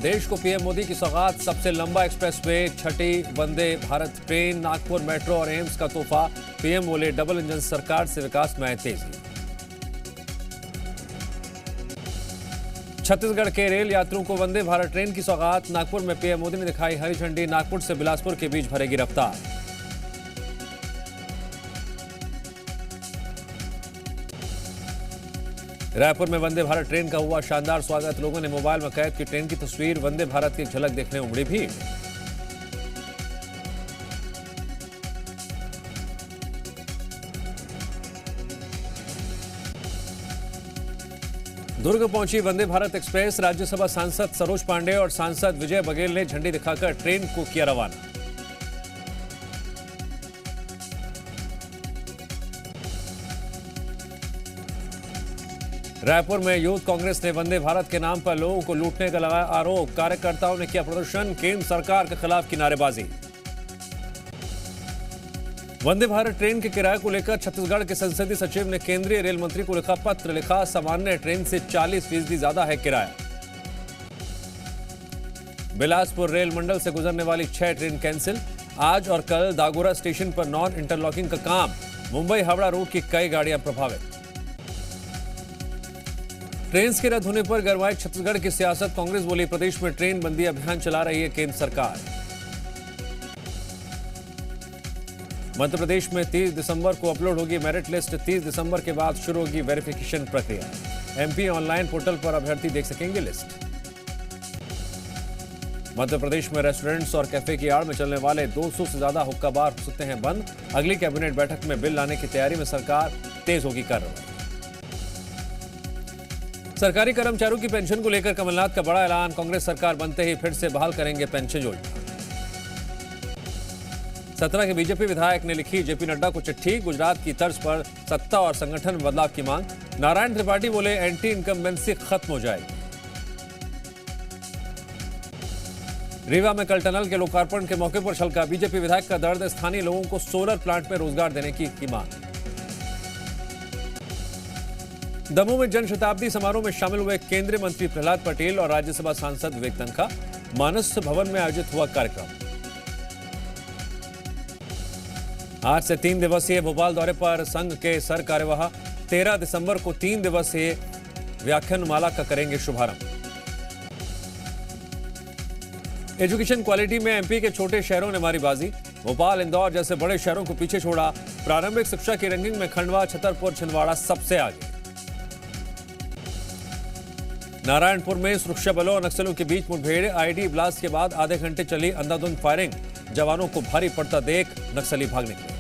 देश को पीएम मोदी की सौगात, सबसे लंबा एक्सप्रेसवे, छठी वंदे भारत ट्रेन, नागपुर मेट्रो और एम्स का तोहफा। पीएम बोले, डबल इंजन सरकार से विकास में आए तेजी। छत्तीसगढ़ के रेल यात्रियों को वंदे भारत ट्रेन की सौगात, नागपुर में पीएम मोदी ने दिखाई हरी झंडी। नागपुर से बिलासपुर के बीच भरेगी रफ्तार। रायपुर में वंदे भारत ट्रेन का हुआ शानदार स्वागत, लोगों ने मोबाइल में कैद की ट्रेन की तस्वीर। वंदे भारत की झलक देखने उमड़ी भीड़। दुर्ग पहुंची वंदे भारत एक्सप्रेस, राज्यसभा सांसद सरोज पांडे और सांसद विजय बघेल ने झंडी दिखाकर ट्रेन को किया रवाना। रायपुर में यूथ कांग्रेस ने वंदे भारत के नाम पर लोगों को लूटने का लगाया आरोप, कार्यकर्ताओं ने किया प्रदर्शन, केंद्र सरकार के खिलाफ की नारेबाजी। वंदे भारत ट्रेन के किराए को लेकर छत्तीसगढ़ के संसदीय सचिव ने केंद्रीय रेल मंत्री को लिखा पत्र, लिखा सामान्य ट्रेन से 40% ज्यादा है किराया। बिलासपुर रेल मंडल से गुजरने वाली 6 ट्रेन कैंसिल, आज और कल दागोरा स्टेशन पर नॉन इंटरलॉकिंग का काम। मुंबई हावड़ा रूट की कई गाड़ियां प्रभावित। ट्रेन के रद्द होने पर गरमाई छत्तीसगढ़ की सियासत, कांग्रेस बोली, प्रदेश में ट्रेन बंदी अभियान चला रही है केंद्र सरकार। मध्य प्रदेश में 30 दिसंबर को अपलोड होगी मेरिट लिस्ट, 30 दिसंबर के बाद शुरू होगी वेरिफिकेशन प्रक्रिया। एमपी ऑनलाइन पोर्टल पर अभ्यर्थी देख सकेंगे लिस्ट। मध्य प्रदेश में रेस्टोरेंट्स और कैफे की आड़ में चलने वाले 200 से ज्यादा हुक्का बार हो सकते हैं बंद। अगली कैबिनेट बैठक में बिल लाने की तैयारी में सरकार, तेज होगी कार्रवाई। सरकारी कर्मचारियों की पेंशन को लेकर कमलनाथ का बड़ा ऐलान, कांग्रेस सरकार बनते ही फिर से बहाल करेंगे पेंशन योजना। 17 के बीजेपी विधायक ने लिखी जेपी नड्डा को चिट्ठी, गुजरात की तर्ज पर सत्ता और संगठन बदलाव की मांग। नारायण त्रिपाठी बोले, एंटी इनकम्बेंसी खत्म हो जाएगी। रीवा में कल टनल के लोकार्पण के मौके पर छलका बीजेपी विधायक का दर्द, स्थानीय लोगों को सोलर प्लांट में रोजगार देने की मांग। दमोह में जन शताब्दी समारोह में शामिल हुए केंद्रीय मंत्री प्रहलाद पटेल और राज्यसभा सांसद विवेक तन्खा। मानस भवन में आयोजित हुआ कार्यक्रम। आज से 3 दिवसीय भोपाल दौरे पर संघ के सर कार्यवाह, 13 दिसंबर को 3 दिवसीय व्याख्यानमाला का करेंगे शुभारंभ। एजुकेशन क्वालिटी में एमपी के छोटे शहरों ने मारी बाजी, भोपाल इंदौर जैसे बड़े शहरों को पीछे छोड़ा। प्रारंभिक शिक्षा की रैंकिंग में खंडवा, छतरपुर, छिंदवाड़ा सबसे आगे। नारायणपुर में सुरक्षा बलों और नक्सलियों के बीच मुठभेड़, आईडी ब्लास्ट के बाद आधे घंटे चली अंधाधुंध फायरिंग, जवानों को भारी पड़ता देख नक्सली भाग निकले।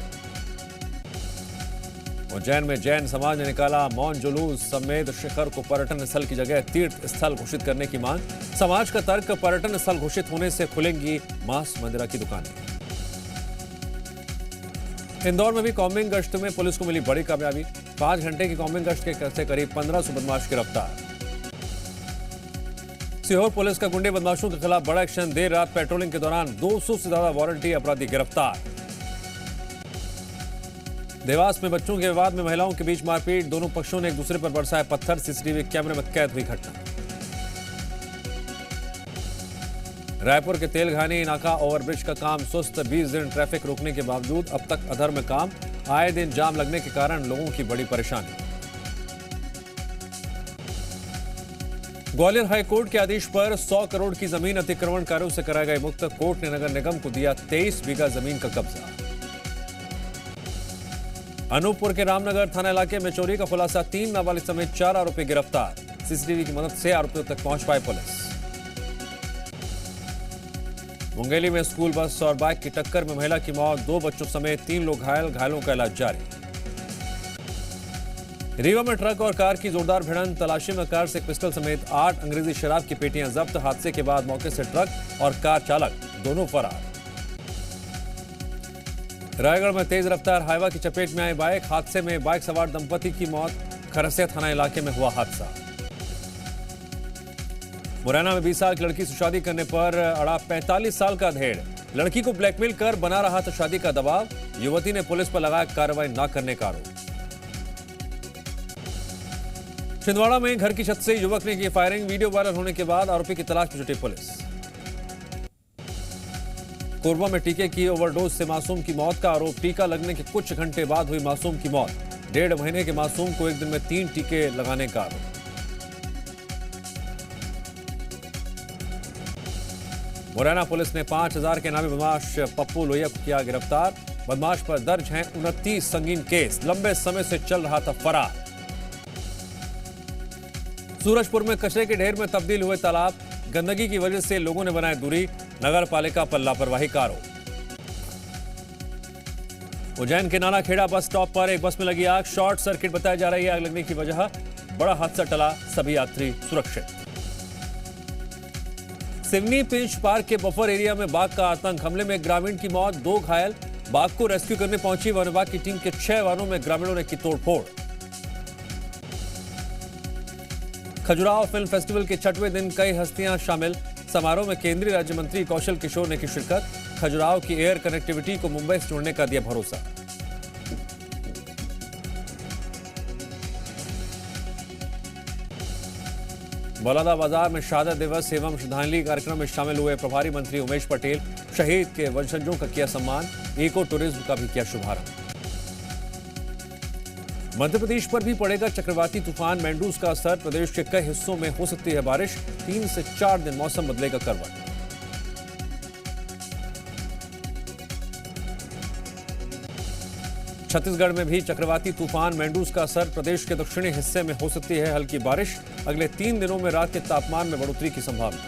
उज्जैन में जैन समाज ने निकाला मौन जुलूस, समेत शिखर को पर्यटन स्थल की जगह तीर्थ स्थल घोषित करने की मांग। समाज का तर्क, पर्यटन स्थल घोषित होने से खुलेंगी मांस मंदिरा की दुकानें। इंदौर में भी कॉम्बिंग गश्त में पुलिस को मिली बड़ी कामयाबी, 5 घंटे की कॉम्बिंग गश्त के करीब 1500 बदमाश गिरफ्तार। सीहोर पुलिस का गुंडे बदमाशों के खिलाफ बड़ा एक्शन, देर रात पेट्रोलिंग के दौरान 200 से ज्यादा वारंटी अपराधी गिरफ्तार। देवास में बच्चों के विवाद में महिलाओं के बीच मारपीट, दोनों पक्षों ने एक दूसरे पर बरसाए पत्थर, सीसीटीवी कैमरे में कैद हुई घटना। रायपुर के तेलघानी नाका ओवरब्रिज का काम सुस्त, 20 दिन ट्रैफिक रोकने के बावजूद अब तक अधर में काम, आए दिन जाम लगने के कारण लोगों की बड़ी परेशानी। ग्वालियर हाई कोर्ट के आदेश पर 100 करोड़ की जमीन अतिक्रमणकारियों से कराई गई मुक्त, कोर्ट ने नगर निगम को दिया 23 बीघा जमीन का कब्जा। अनूपपुर के रामनगर थाना इलाके में चोरी का खुलासा, 3 नाबालिग समेत 4 आरोपी गिरफ्तार, सीसीटीवी की मदद से आरोपियों तक पहुंच पाई पुलिस। मुंगेली में स्कूल बस और बाइक की टक्कर में महिला की मौत, 2 बच्चों समेत 3 लोग घायल, घायलों का इलाज जारी। रीवा में ट्रक और कार की जोरदार भिड़ंत, तलाशी में कार से पिस्टल समेत 8 अंग्रेजी शराब की पेटियां जब्त, हादसे के बाद मौके से ट्रक और कार चालक दोनों फरार। रायगढ़ में तेज रफ्तार हाईवा की चपेट में आई बाइक, हादसे में बाइक सवार दंपति की मौत, खरसिया थाना इलाके में हुआ हादसा। मुरैना में 20 साल की लड़की से शादी करने पर अड़ा 45 साल का धेड़, लड़की को ब्लैकमेल कर बना रहा था शादी का दबाव, युवती ने पुलिस पर लगाया कार्रवाई न करने का आरोप। छिंदवाड़ा में घर की छत से युवक ने की फायरिंग। वीडियो वायरल होने के बाद आरोपी की तलाश में जुटी पुलिस। कोरबा में टीके की ओवरडोज से मासूम की मौत का आरोप। टीका लगने के कुछ घंटे बाद हुई मासूम की मौत। 1.5 महीने के मासूम को एक दिन में 3 टीके लगाने का आरोप। मुरैना पुलिस ने 5000 के नामी बदमाश पप्पू लोहिया को किया गिरफ्तार। बदमाश पर दर्ज हैं 29 संगीन केस। लंबे समय से चल रहा था फरार। सूरजपुर में कचरे के ढेर में तब्दील हुए तालाब। गंदगी की वजह से लोगों ने बनाए दूरी। नगर पालिका पर लापरवाही का आरोप। उज्जैन के नानाखेड़ा बस स्टॉप पर एक बस में लगी आग। शॉर्ट सर्किट बताई जा रही है आग लगने की वजह। बड़ा हादसा टला, सभी यात्री सुरक्षित। सिवनी पिंच पार्क के बफर एरिया में बाघ का आतंक। हमले में ग्रामीण की मौत, 2 घायल। बाघ को रेस्क्यू करने पहुंची वन विभाग की टीम के 6 वाहनों में ग्रामीणों ने की तोड़फोड़। खजुराहो फिल्म फेस्टिवल के 6वें दिन कई हस्तियां शामिल। समारोह में केंद्रीय राज्य मंत्री कौशल किशोर ने की शिरकत। खजुराहो की एयर कनेक्टिविटी को मुंबई से जोड़ने का दिया भरोसा। बलौदाबाजार में शहादत दिवस एवं श्रद्धांजलि कार्यक्रम में शामिल हुए प्रभारी मंत्री उमेश पटेल। शहीद के वंशजों का किया सम्मान। इको टूरिज्म का भी किया शुभारंभ। मध्य प्रदेश पर भी पड़ेगा चक्रवाती तूफान मैंडूज का असर। प्रदेश के कई हिस्सों में हो सकती है बारिश। 3 से 4 दिन मौसम बदलेगा करवट। छत्तीसगढ़ में भी चक्रवाती तूफान मैंडूज का असर। प्रदेश के दक्षिणी हिस्से में हो सकती है हल्की बारिश। अगले 3 दिनों में रात के तापमान में बढ़ोतरी की संभावना।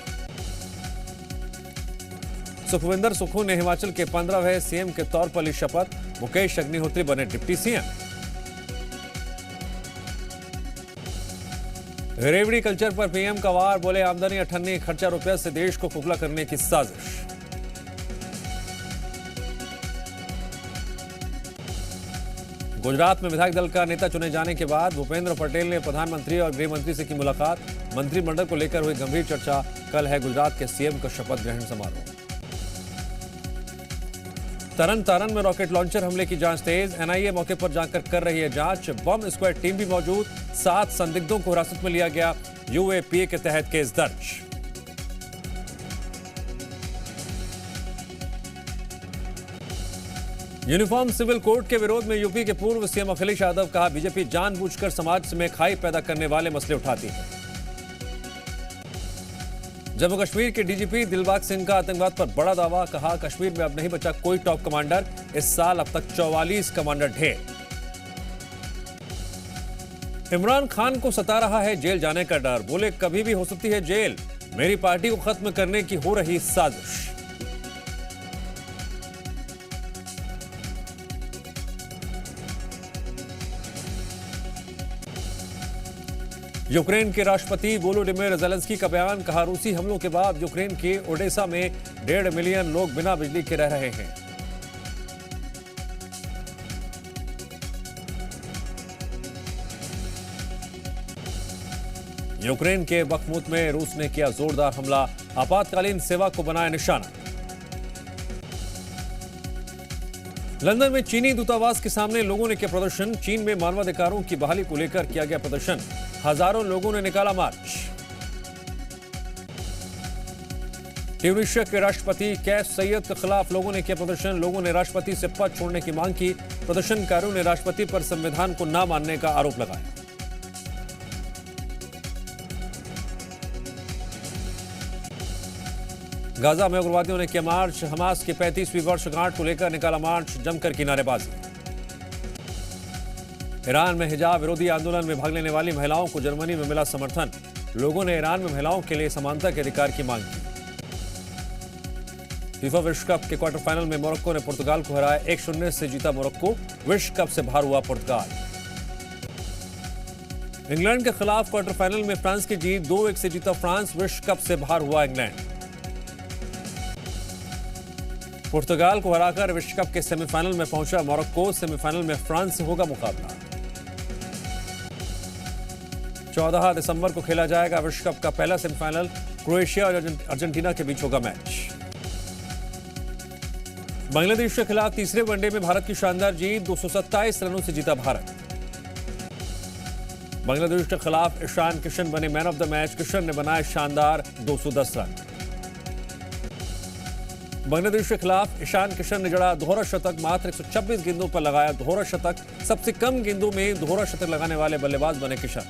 सुखविंदर सुक्खू ने हिमाचल के 15वें सीएम के तौर पर ली शपथ। मुकेश अग्निहोत्री बने डिप्टी सीएम। रेवड़ी कल्चर पर पीएम का वार। बोले आमदनी अठन्नी, खर्चा रुपया से देश को खोखला करने की साजिश। गुजरात में विधायक दल का नेता चुने जाने के बाद भूपेंद्र पटेल ने प्रधानमंत्री और गृह मंत्री से की मुलाकात। मंत्रिमंडल को लेकर हुई गंभीर चर्चा। कल है गुजरात के सीएम का शपथ ग्रहण समारोह। तरन तारण में रॉकेट लॉन्चर हमले की जांच तेज। एनआईए मौके पर जाकर कर रही है जांच। बम स्क्वाड टीम भी मौजूद। 7 संदिग्धों को हिरासत में लिया गया। यूएपीए के तहत केस दर्ज। यूनिफॉर्म सिविल कोड के विरोध में यूपी के पूर्व सीएम अखिलेश यादव कहा, बीजेपी जानबूझकर समाज में खाई पैदा करने वाले मसले उठाती है। जम्मू कश्मीर के डीजीपी दिलबाग सिंह का आतंकवाद पर बड़ा दावा। कहा, कश्मीर में अब नहीं बचा कोई टॉप कमांडर। इस साल अब तक 44 कमांडर ढेर। इमरान खान को सता रहा है जेल जाने का डर। बोले, कभी भी हो सकती है जेल। मेरी पार्टी को खत्म करने की हो रही साजिश। यूक्रेन के राष्ट्रपति वोलोडिमिर ज़ेलेंस्की का बयान। कहा, रूसी हमलों के बाद यूक्रेन के ओडेसा में 1.5 मिलियन लोग बिना बिजली के रह रहे हैं। यूक्रेन के बखमुत में रूस ने किया जोरदार हमला। आपातकालीन सेवा को बनाया निशाना। लंदन में चीनी दूतावास के सामने लोगों ने किया प्रदर्शन। चीन में मानवाधिकारों की बहाली को लेकर किया गया प्रदर्शन। हजारों लोगों ने निकाला मार्च। ट्यूनीशिया के राष्ट्रपति कैस सैयद के खिलाफ लोगों ने किया प्रदर्शन। लोगों ने राष्ट्रपति से पद छोड़ने की मांग की। प्रदर्शनकारियों ने राष्ट्रपति पर संविधान को न मानने का आरोप लगाया। गाजा में उग्रवादियों ने किया मार्च। हमास की 35वीं वर्षगांठ को लेकर निकाला मार्च। जमकर की नारेबाजी। ईरान में हिजाब विरोधी आंदोलन में भाग लेने वाली महिलाओं को जर्मनी में मिला समर्थन। लोगों ने ईरान में महिलाओं के लिए समानता के अधिकार की मांग की। फीफा विश्व कप के क्वार्टर फाइनल में मोरक्को ने पुर्तगाल को हराया। 1-0 से जीता मोरक्को। विश्व कप से बाहर हुआ पुर्तगाल। इंग्लैंड के खिलाफ क्वार्टर फाइनल में फ्रांस की जीत। 2-1 से जीता फ्रांस। विश्व कप से बाहर हुआ इंग्लैंड। पुर्तगाल को हराकर विश्व कप के सेमीफाइनल में पहुंचा मोरक्को। सेमीफाइनल में फ्रांस से होगा मुकाबला। 14 दिसंबर को खेला जाएगा विश्व कप का पहला सेमीफाइनल। क्रोएशिया और अर्जेंटीना के बीच होगा मैच। बांग्लादेश के खिलाफ तीसरे वनडे में भारत की शानदार जीत। 227 रनों से जीता भारत। बांग्लादेश के खिलाफ ईशान किशन बने man of the match. Kishan ने बनाए शानदार 210 रन। बांग्लादेश के खिलाफ ईशान किशन ने जड़ा दोहरा शतक। मात्र 126 गेंदों पर लगाया दोहरा शतक। सबसे कम गेंदों में दोहरा शतक लगाने वाले बल्लेबाज बने किशन।